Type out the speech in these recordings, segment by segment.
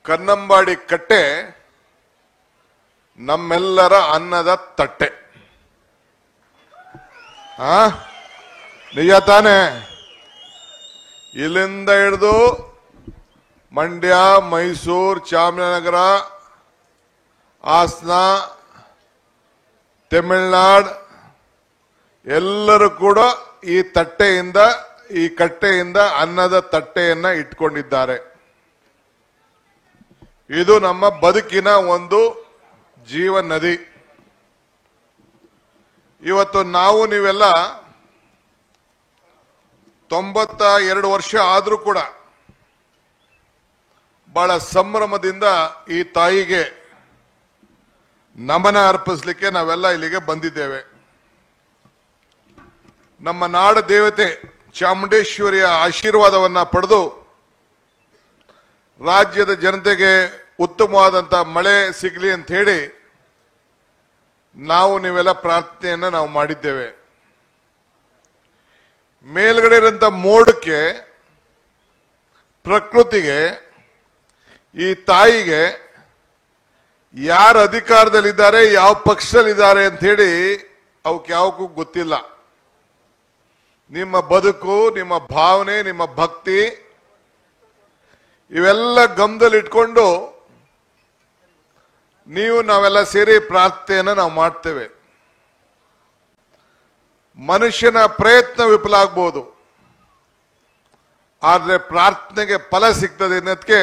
ಕನ್ನಂಬಾಡಿ ಕಟ್ಟೆ ನಮ್ಮೆಲ್ಲರ ಅನ್ನದ ತಟ್ಟೆ. ನಿಜ ತಾನೆ? ಇಲ್ಲಿಂದ ಹಿಡಿದು ಮಂಡ್ಯ, ಮೈಸೂರು, ಚಾಮರಾಜನಗರ, ಹಾಸನ, ತಮಿಳುನಾಡು ಎಲ್ಲರೂ ಕೂಡ ಈ ತಟ್ಟೆಯಿಂದ, ಈ ಕಟ್ಟೆಯಿಂದ ಅನ್ನದ ತಟ್ಟೆಯನ್ನ ಇಟ್ಕೊಂಡಿದ್ದಾರೆ. ಇದು ನಮ್ಮ ಬದುಕಿನ ಒಂದು ಜೀವ ನದಿ. ಇವತ್ತು ನಾವು ನೀವೆಲ್ಲ 92 ವರ್ಷ ಆದ್ರೂ ಕೂಡ ಬಹಳ ಸಂಭ್ರಮದಿಂದ ಈ ತಾಯಿಗೆ ನಮನ ಅರ್ಪಿಸಲಿಕ್ಕೆ ನಾವೆಲ್ಲ ಇಲ್ಲಿಗೆ ಬಂದಿದ್ದೇವೆ. ನಮ್ಮ ನಾಡ ದೇವತೆ ಚಾಮುಂಡೇಶ್ವರಿಯ ಆಶೀರ್ವಾದವನ್ನ ಪಡೆದು ರಾಜ್ಯದ ಜನತೆಗೆ ಉತ್ತಮವಾದಂತ ಮಳೆ ಸಿಗಲಿ ಅಂತ ಹೇಳಿ ನೀವೆಲ್ಲ ಪ್ರಾರ್ಥನೆಯನ್ನ ನಾವು ಮಾಡಿದ್ದೇವೆ. ಮೇಲ್ಗಡೆ ಇರುವಂತ ಮೋಡಕ್ಕೆ, ಪ್ರಕೃತಿಗೆ, ಈ ತಾಯಿಗೆ ಯಾರು ಅಧಿಕಾರದಲ್ಲಿದ್ದಾರೆ, ಯಾವ ಪಕ್ಷದಲ್ಲಿದ್ದಾರೆ ಅಂತ ಹೇಳಿ ಅವಕ್ಕೆ ಯಾವಕ್ಕೂ ಗೊತ್ತಿಲ್ಲ. ನಿಮ್ಮ ಬದುಕು, ನಿಮ್ಮ ಭಾವನೆ, ನಿಮ್ಮ ಭಕ್ತಿ ಇವೆಲ್ಲ ಗಮನದಲ್ಲಿಟ್ಕೊಂಡು ನಾವೆಲ್ಲ ಸೇರಿ ಪ್ರಾರ್ಥನೆಯನ್ನ ನಾವು ಮಾಡ್ತೇವೆ. ಮನುಷ್ಯನ ಪ್ರಯತ್ನ ವಿಫಲ ಆಗ್ಬೋದು, ಆದ್ರೆ ಪ್ರಾರ್ಥನೆಗೆ ಫಲ ಸಿಗ್ತದೆ ಅನ್ನೋದಕ್ಕೆ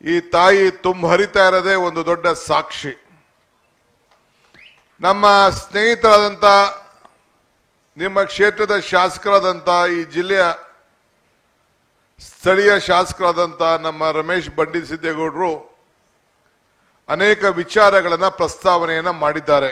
ಈ ತಾಯಿ ಹರಿತಾ ಇರೋದೇ ಒಂದು ದೊಡ್ಡ ಸಾಕ್ಷಿ. ನಮ್ಮ ಸ್ನೇಹಿತರಾದಂತ, ನಿಮ್ಮ ಕ್ಷೇತ್ರದ ಶಾಸಕರಾದಂತ, ಈ ಜಿಲ್ಲೆಯ ಸ್ಥಳೀಯ ಶಾಸಕರಾದಂತ ನಮ್ಮ ರಮೇಶ್ ಬಂಡಿ ಸಿದ್ದೇಗೌಡರು ಅನೇಕ ವಿಚಾರಗಳನ್ನ ಪ್ರಸ್ತಾವನೆಯನ್ನ ಮಾಡಿದ್ದಾರೆ.